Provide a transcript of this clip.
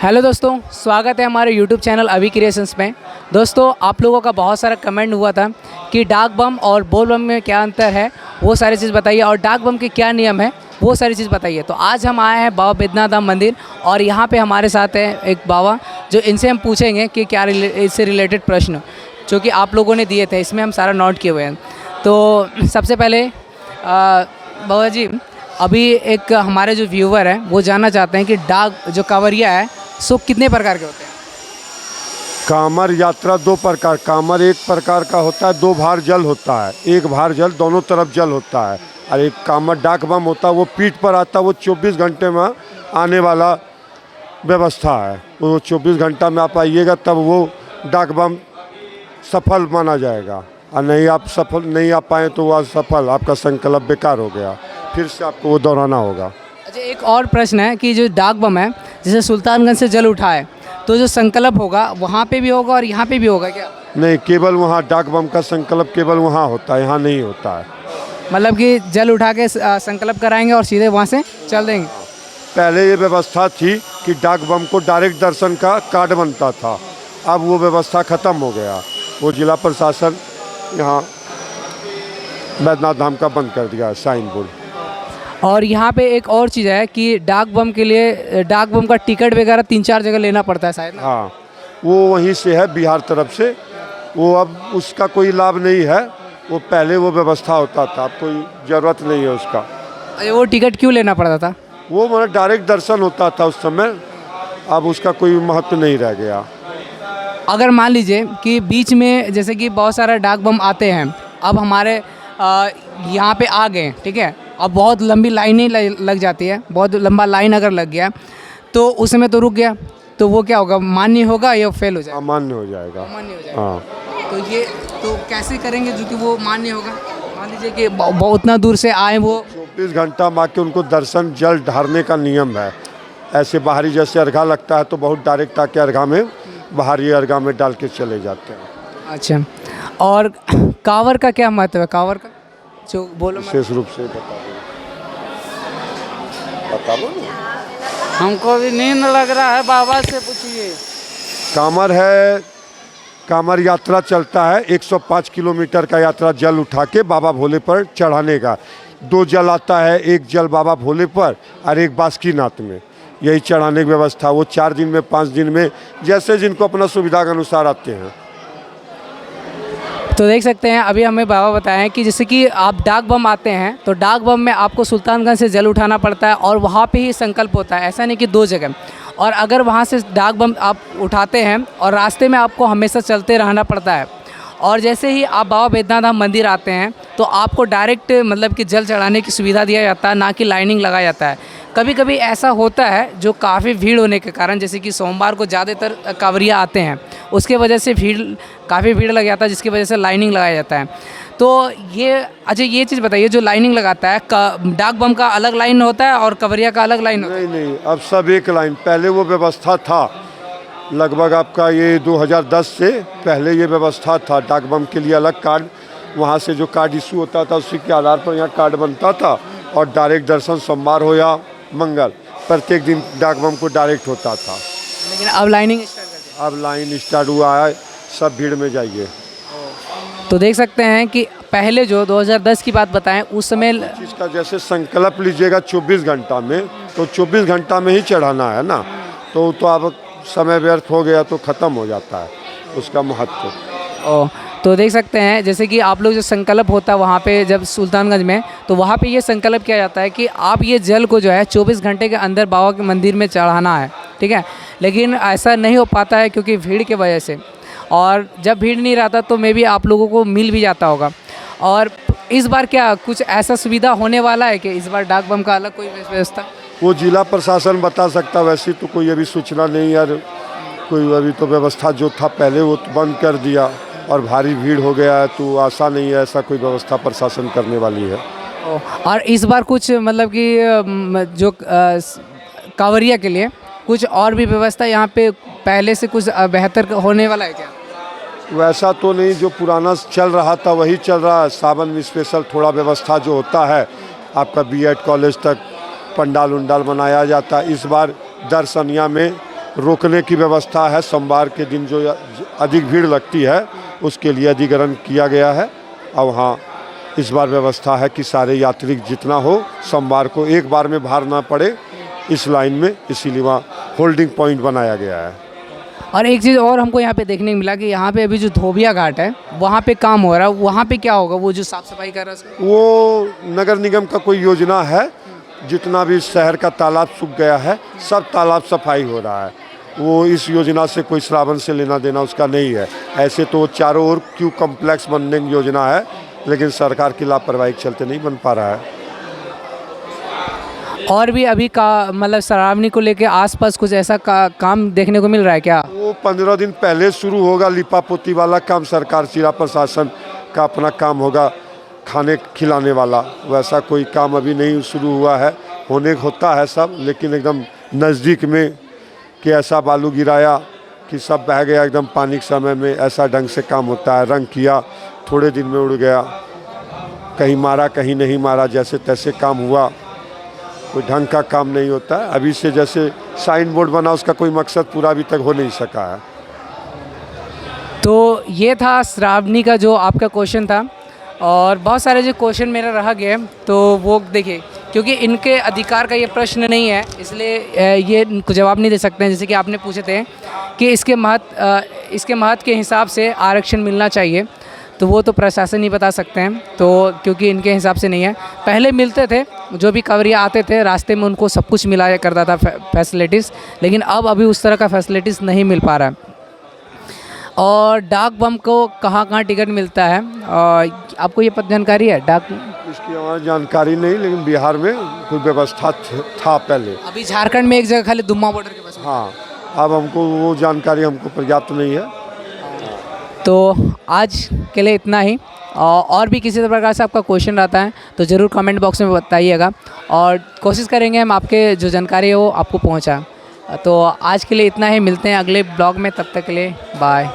Hello दोस्तों, स्वागत है हमारे यूट्यूब चैनल अभी क्रिएशंस में। दोस्तों, आप लोगों का बहुत सारा कमेंट हुआ था कि डाक बम और बोल बम में क्या अंतर है, वो सारी चीज़ बताइए, और डाक बम के क्या नियम है वो सारी चीज़ बताइए। तो आज हम आए हैं बाबा बैद्यनाथ धाम मंदिर, और यहाँ पे हमारे साथ है एक बाबा, जो इनसे हम पूछेंगे कि क्या इससे रिलेटेड प्रश्न जो कि आप लोगों ने दिए थे, इसमें हम सारा नोट किए हुए हैं। तो सबसे पहले बाबा जी, अभी एक हमारे जो व्यूवर हैं वो जानना चाहते हैं कि डाक जो कांवरिया है सो कितने प्रकार के होते हैं। कांवर यात्रा दो प्रकार, कांवर एक प्रकार का होता है, दो भार जल होता है, एक भार जल दोनों तरफ जल होता है, और एक कांवर डाक बम होता है, वो पीठ पर आता है, वो 24 घंटे में आने वाला व्यवस्था है। वो 24 घंटा में आप आइएगा तब वो डाक बम सफल माना जाएगा, और नहीं आप सफल नहीं आ पाए तो वो असफल, आपका संकल्प बेकार हो गया, फिर से आपको वो दोहराना होगा। अच्छा, एक और प्रश्न है कि जो डाक बम है, जैसे सुल्तानगंज से जल उठाए तो जो संकल्प होगा वहाँ पे भी होगा और यहाँ पे भी होगा क्या? नहीं, केवल वहाँ डाक बम का संकल्प केवल वहाँ होता है, यहाँ नहीं होता है। मतलब कि जल उठा के संकल्प कराएंगे और सीधे वहाँ से चल देंगे। पहले ये व्यवस्था थी कि डाक बम को डायरेक्ट दर्शन का कार्ड बनता था, अब वो व्यवस्था ख़त्म हो गया। वो जिला प्रशासन यहाँ बैद्यनाथ धाम का बंद कर दिया है साइन बोर्ड। और यहाँ पे एक और चीज़ है कि डाक बम के लिए डाक बम का टिकट वगैरह 3-4 जगह लेना पड़ता है शायद ना? हाँ, वो वहीं से है, बिहार तरफ से। वो अब उसका कोई लाभ नहीं है, वो पहले वो व्यवस्था होता था, अब कोई ज़रूरत नहीं है उसका। अरे वो टिकट क्यों लेना पड़ता था? वो मतलब डायरेक्ट दर्शन होता था उस समय, अब उसका कोई महत्व नहीं रह गया। अगर मान लीजिए कि बीच में जैसे कि बहुत सारा डाक बम आते हैं, अब हमारे यहाँ पे आ गए, ठीक है, अब बहुत लंबी लाइनें लग जाती है, बहुत लंबा लाइन अगर लग गया तो उस समय तो रुक गया, तो वो क्या होगा, मान्य होगा या फेल हो जाएगा? अमान्य हो जाएगा। मान्य हो जाएगा। हाँ, तो ये तो कैसे करेंगे जो कि वो मान्य होगा? मान लीजिए कि उतना दूर से आए वो। 24 घंटा माँ के उनको दर्शन जल ढारने का नियम है। ऐसे बाहरी जैसे अर्घा लगता है तो बहुत डायरेक्ट आके अर्घा में, बाहरी अर्घा में डाल के चले जाते हैं। अच्छा, और कांवर का क्या महत्व है? कांवर का जो बोलो विशेष रूप से बता दो ना। हमको भी नींद लग रहा है, बाबा से पूछिए। कांवर है, कांवर यात्रा चलता है, 105 किलोमीटर का यात्रा जल उठा के बाबा भोले पर चढ़ाने का। 2 जल आता है, एक जल बाबा भोले पर और एक बासुकीनाथ में, यही चढ़ाने की व्यवस्था। वो 4 दिन में 5 दिन में जैसे जिनको अपना सुविधा के अनुसार आते हैं। तो देख सकते हैं, अभी हमें बाबा बताएं कि जैसे कि आप डाक बम आते हैं तो डाक बम में आपको सुल्तानगंज से जल उठाना पड़ता है और वहाँ पे ही संकल्प होता है, ऐसा नहीं कि 2 जगह। और अगर वहाँ से डाक बम आप उठाते हैं और रास्ते में आपको हमेशा चलते रहना पड़ता है, और जैसे ही आप बाबा बैद्यनाथ धाम मंदिर आते हैं तो आपको डायरेक्ट मतलब कि जल चढ़ाने की सुविधा दिया जाता है, ना कि लाइनिंग लगाया जाता है। कभी कभी ऐसा होता है जो काफ़ी भीड़ होने के कारण, जैसे कि सोमवार को ज़्यादातर कांवरिया आते हैं, उसके वजह से काफ़ी भीड़ लग जाता है, जिसकी वजह से लाइनिंग लगाया जाता है। तो ये अच्छा, ये चीज़ बताइए, जो लाइनिंग लगाता है डाक बम का अलग लाइन होता है और कांवरिया का अलग लाइन होता है? नहीं, अब सब एक लाइन। पहले वो व्यवस्था था, लगभग आपका ये 2010 से पहले ये व्यवस्था था। डाक बम के लिए अलग कार्ड, वहाँ से जो कार्ड इशू होता था उसी के आधार पर यहाँ कार्ड बनता था, और डायरेक्ट दर्शन सोमवार हो या मंगल, प्रत्येक दिन डाक बम को डायरेक्ट होता था। लेकिन अब लाइनिंग स्टार्ट कर दी। अब लाइन स्टार्ट हुआ है, सब भीड़ में जाइए। तो देख सकते हैं कि पहले जो 2010 की बात बताएं, उस समय चीज़ का जैसे संकल्प लीजिएगा 24 घंटा में, तो 24 घंटा में ही चढ़ाना है ना, तो अब समय व्यर्थ हो गया तो ख़त्म हो जाता है उसका महत्व। तो देख सकते हैं जैसे कि आप लोग जो संकल्प होता है वहाँ पे, जब सुल्तानगंज में, तो वहाँ पे ये संकल्प किया जाता है कि आप ये जल को जो है 24 घंटे के अंदर बाबा के मंदिर में चढ़ाना है, ठीक है। लेकिन ऐसा नहीं हो पाता है क्योंकि भीड़ की वजह से, और जब भीड़ नहीं रहता तो मे भी आप लोगों को मिल भी जाता होगा। और इस बार क्या कुछ ऐसा सुविधा होने वाला है कि इस बार डाक बम का अलग कोई व्यवस्था? वो जिला प्रशासन बता सकता, वैसे तो कोई अभी सूचना नहीं यार, कोई अभी तो व्यवस्था जो था पहले वो तो बंद कर दिया, और भारी भीड़ हो गया है तो आशा नहीं है ऐसा कोई व्यवस्था प्रशासन करने वाली है। और इस बार कुछ मतलब कि जो कांवरिया के लिए कुछ और भी व्यवस्था यहाँ पे पहले से कुछ बेहतर होने वाला है क्या? वैसा तो नहीं, जो पुराना चल रहा था वही चल रहा है। सावन में स्पेशल थोड़ा व्यवस्था जो होता है, आपका बीएड कॉलेज तक पंडाल उंडाल बनाया जाता है। इस बार दर्शनिया में रोकने की व्यवस्था है। सोमवार के दिन जो अधिक भीड़ लगती है उसके लिए अधिग्रहण किया गया है। और वहाँ इस बार व्यवस्था है कि सारे यात्री जितना हो सोमवार को एक बार में भार ना पड़े इस लाइन में, इसीलिए वहाँ होल्डिंग पॉइंट बनाया गया है। और एक चीज़ और हमको यहाँ पे देखने को मिला कि यहाँ पे अभी जो धोबिया घाट है वहाँ पे काम हो रहा है, वहाँ पे क्या होगा? वो जो साफ़ सफाई कर रहा है वो नगर निगम का कोई योजना है। जितना भी शहर का तालाब सूख गया है सब तालाब सफाई हो रहा है। वो इस योजना से कोई श्रावण से लेना देना उसका नहीं है। ऐसे तो चारों ओर क्यू कम्प्लेक्स बनने की योजना है, लेकिन सरकार की लापरवाही के चलते नहीं बन पा रहा है। और भी अभी का मतलब श्रावणी को लेके आसपास कुछ ऐसा काम देखने को मिल रहा है क्या? वो 15 दिन पहले शुरू होगा लिपा पोती वाला काम। सरकार जिला प्रशासन का अपना काम होगा खाने खिलाने वाला। वैसा कोई काम अभी नहीं शुरू हुआ है। होता है सब, लेकिन एकदम नज़दीक में कि ऐसा बालू गिराया कि सब बह गया एकदम पानी के समय में। ऐसा ढंग से काम होता है। रंग किया, थोड़े दिन में उड़ गया, कहीं मारा कहीं नहीं मारा, जैसे तैसे काम हुआ। कोई ढंग का काम नहीं होता है। अभी से जैसे साइन बोर्ड बना उसका कोई मकसद पूरा अभी तक हो नहीं सका है। तो ये था श्रावणी का जो आपका क्वेश्चन था, और बहुत सारे जो क्वेश्चन मेरा रह गए तो वो देखिए, क्योंकि इनके अधिकार का ये प्रश्न नहीं है इसलिए ये इनको जवाब नहीं दे सकते हैं। जैसे कि आपने पूछे थे कि इसके महत्व के हिसाब से आरक्षण मिलना चाहिए, तो वो तो प्रशासन ही बता सकते हैं। तो क्योंकि इनके हिसाब से नहीं है। पहले मिलते थे, जो भी कांवरिया आते थे रास्ते में उनको सब कुछ मिलाया करता था फैसिलिटीज़, लेकिन अब अभी उस तरह का फैसिलिटीज़ नहीं मिल पा रहा है। और डाक बम को कहाँ कहाँ टिकट मिलता है, आपको ये जानकारी है? इसकी हमारी जानकारी नहीं, लेकिन बिहार में कोई व्यवस्था था पहले। अभी झारखंड में एक जगह खाली दुम्मा बॉर्डर के पास। हाँ, अब हमको वो जानकारी हमको पर्याप्त नहीं है। तो आज के लिए इतना ही। और भी किसी प्रकार से आपका क्वेश्चन रहता है तो ज़रूर कमेंट बॉक्स में बताइएगा, और कोशिश करेंगे हम आपके जो जानकारी है वो आपको पहुँचाएं। तो आज के लिए इतना ही, मिलते हैं अगले ब्लॉग में, तब तक के लिए बाय।